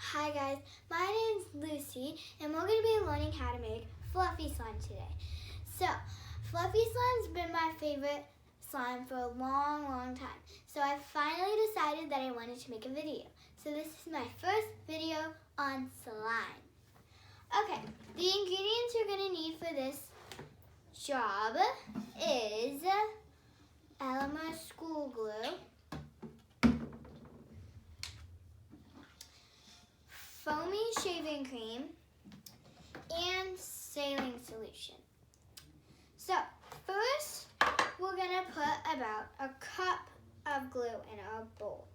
Hi guys, my name is Lucy and we're going to be learning how to make fluffy slime today. So, fluffy slime's been my favorite slime for a long time. So I finally decided that I wanted to make a video. So this is my first video on slime. Okay, the ingredients you're going to need for this job is Elmer school glue, foamy shaving cream, and saline solution. So first, we're gonna put about a cup of glue in our bowl.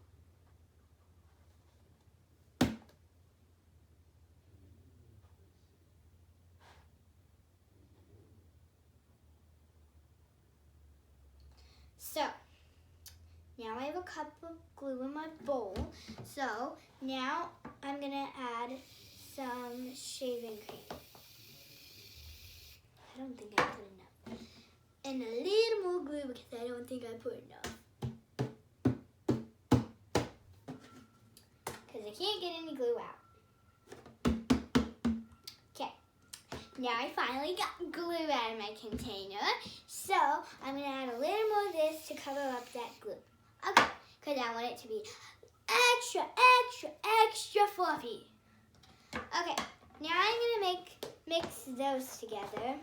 So now I have a cup of glue in my bowl. So now I'm gonna add some shaving cream. I don't think I put enough. And a little more glue because I don't think I put enough. Because I can't get any glue out. Okay, now I finally got glue out of my container. So I'm gonna add a little more of this to cover up that glue. Okay, because I want it to be extra fluffy. Okay, now I'm gonna mix those together.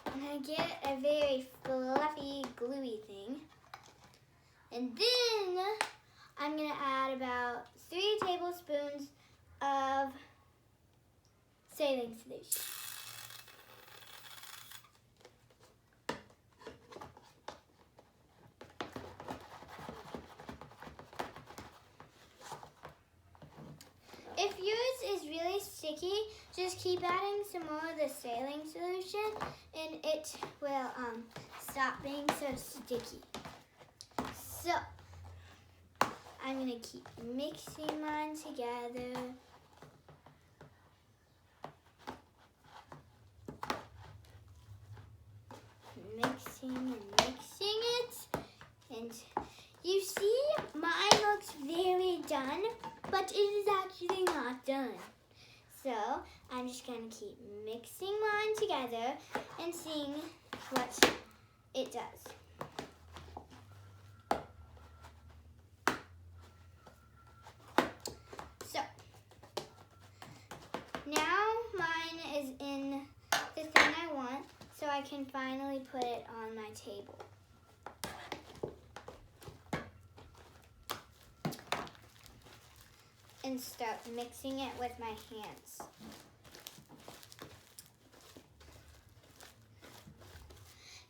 I'm gonna get a very fluffy, gluey thing. And then I'm gonna add about 3 tablespoons of saline solution. If yours is really sticky, just keep adding some more of the saline solution and it will stop being so sticky. So, I'm going to keep mixing mine together. Mixing it. And you see, mine looks very done, but it is actually not done. So I'm just going to keep mixing mine together and seeing what it does. So now mine is in the thing I want, so I can finally put it on my table. And start mixing it with my hands.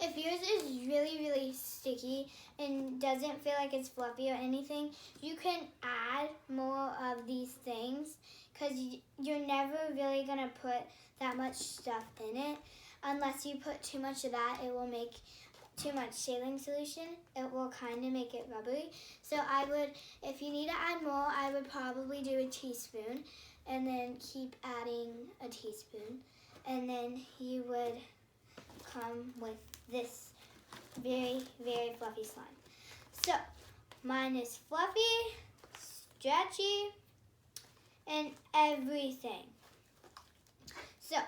If yours is really sticky and doesn't feel like it's fluffy or anything, you can add more of these things because you're never really going to put that much stuff in it. Unless you put too much of that, it will make too much saline solution. It will kind of make it rubbery. So I would, if you need to add more, I would probably do a teaspoon and then keep adding a teaspoon. And then you would come with this very fluffy slime. So mine is fluffy, stretchy, and everything. So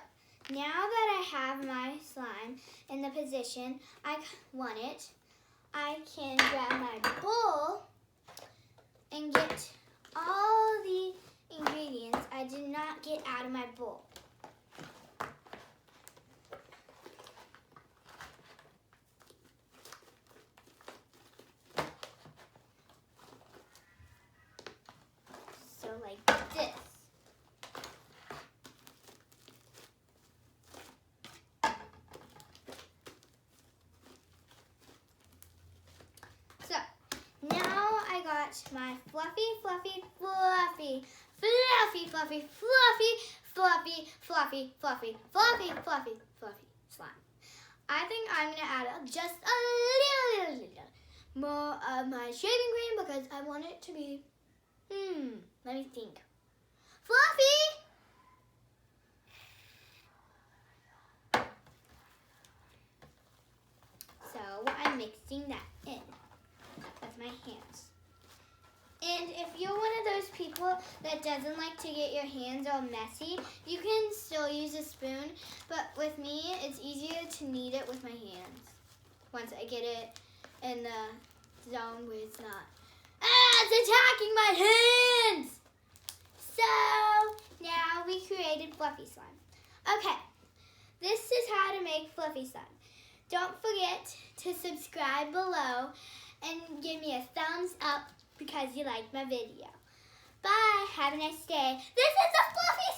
now that I have my slime in the position I want it, I can grab my bowl and get all the ingredients I did not get out of my bowl. So like this. So now I got my fluffy slime. I think I'm gonna add just a little more of my shaving cream because I want it to be, let me think. Fluffy! my hands. And if you're one of those people that doesn't like to get your hands all messy, you can still use a spoon, but with me, it's easier to knead it with my hands once I get it in the zone where it's not, it's attacking my hands! So, now we created fluffy slime. Okay, this is how to make fluffy slime. Don't forget to subscribe below and give me a thumbs up because you liked my video. Bye. Have a nice day. This is a fluffy